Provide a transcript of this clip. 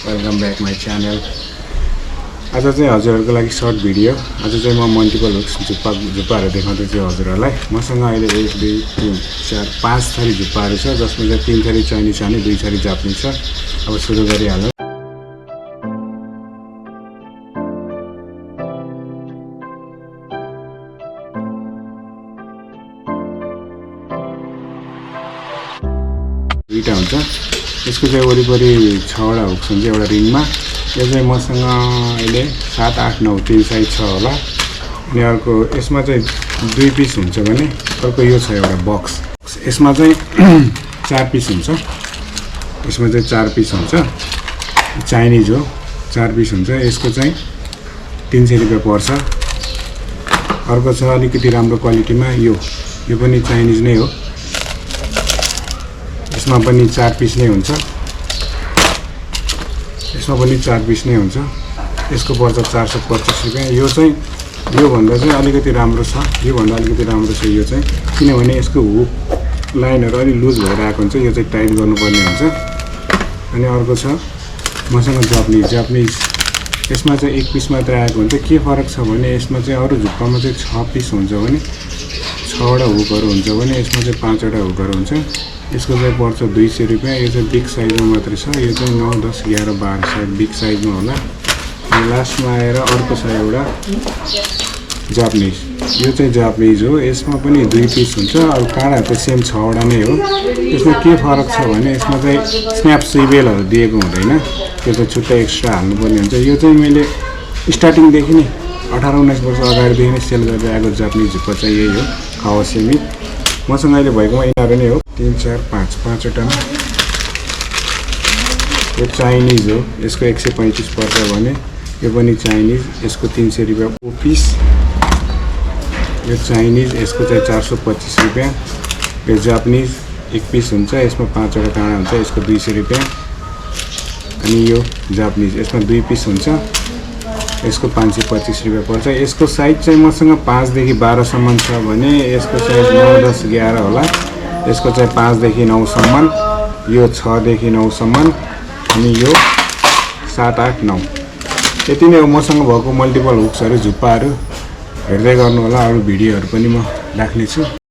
Welcome back my channel. आज चाहिँ हजुरहरूको लागि सर्ट भिडियो। आज चाहिँ म मल्टिपल हुक्स झुप्पाहरू देखाउँदैछु हजुरहरूलाई। मसँग अहिले 1 2 3 4 5 थरी झुप्पाहरू छ, जसमा चाहिँ 3 थरी चाइनिज छ अनि 2 थरी जापानिज छ। अब सुरु गरिहालौँ। दुईटा हुन्छ। यसको चाहिँ वरिपरि 6वटा हुक्स हुन्छ एउटा रिङमा। यो चाहिँ मसँग अहिले 7 8 9 3 साइज छ होला। अनि अर्को यसमा चाहिँ 2 पिस हुन्छ भने अर्को यो छ एउटा बक्स। यसमा चाहिँ 4 पिस हुन्छ। यसमा चाहिँ 4 पिस हुन्छ। चाइनिज हो, 4 पिस हुन्छ। यसको चाहिँ 300 रुपैयाँ पर्छ। अर्को छ अलिकति राम्रो क्वालिटीमा, यो पनि चाइनिज नै हो। यसमा पनि 4 पिस नै हुन्छ। यसमा पनि 4 पिस नै हुन्छ। यसको पर्छ 425 रुपैयाँ। यो चाहिँ योभन्दा चाहिँ अलिकति राम्रो छ, योभन्दा अलिकति राम्रो छ यो चाहिँ, किनभने यसको हुक लाइनहरू अलि लुज भएर आएको हुन्छ। यो चाहिँ टाइट गर्नुपर्ने हुन्छ। अनि अर्को छ मसँग जापानिज। यसमा चाहिँ 1 पिस मात्र आएको हुन्छ। के फरक छ भने यसमा चाहिँ अरू झुप्पामा चाहिँ 6 पिस हुन्छ भने 6वटा हुकहरू हुन्छ भने यसमा चाहिँ 5वटा हुकहरू हुन्छ। यसको चाहिँ पर्छ 200 रुपैयाँ। यो चाहिँ बिग साइजमा मात्रै छ। यो चाहिँ 9 10 11 12 साइज बिग साइजमा होला। अनि लास्टमा आएर अर्को छ एउटा जापानिज। यो चाहिँ जापानिज हो। यसमा पनि 2 पिस हुन्छ। अब काँडा चाहिँ सेम 6वटा नै हो। यसमा के फरक छ भने यसमा चाहिँ स्न्याप सिबेलहरू दिएको हुँदैन, त्यो चाहिँ छुट्टै एक्स्ट्रा हाल्नुपर्ने हुन्छ। यो चाहिँ मैले स्टार्टिङदेखि नै 18 19 वर्ष अगाडिदेखि नै सेल गर्दै आएको जापानिज झुप्पा चाहिँ यही हो, खावासेमी। मसँग अहिले भएकोमा यिनीहरू नै हो। 3 4 5 5वटामा। यो चाइनिज हो, यसको 135 पर्छ भने यो पनि चाइनिज, यसको 300 रुपैयाँ पिस। यो चाइनिज, यसको चाहिँ 425 रुपैयाँ। यो जापानिज 1 पिस हुन्छ, यसमा 5वटा काँडा हुन्छ, यसको 200 रुपैयाँ। अनि यो जापानिज, यसमा 2 पिस हुन्छ, यसको 525 रुपैयाँ पर्छ। यसको साइज चाहिँ मसँग 5 देखि 12 सम्म छ भने यसको साइज 9 10 11 होला। यसको चाहिँ 5 देखि 9 सम्म, यो 6 देखि 9 सम्म, अनि यो 7 8 9। यति नै हो मसँग भएको मल्टिपल हुक्सहरू झुप्पाहरू। हेर्दै गर्नु होला, अरू भिडियोहरू पनि म राख्नेछु।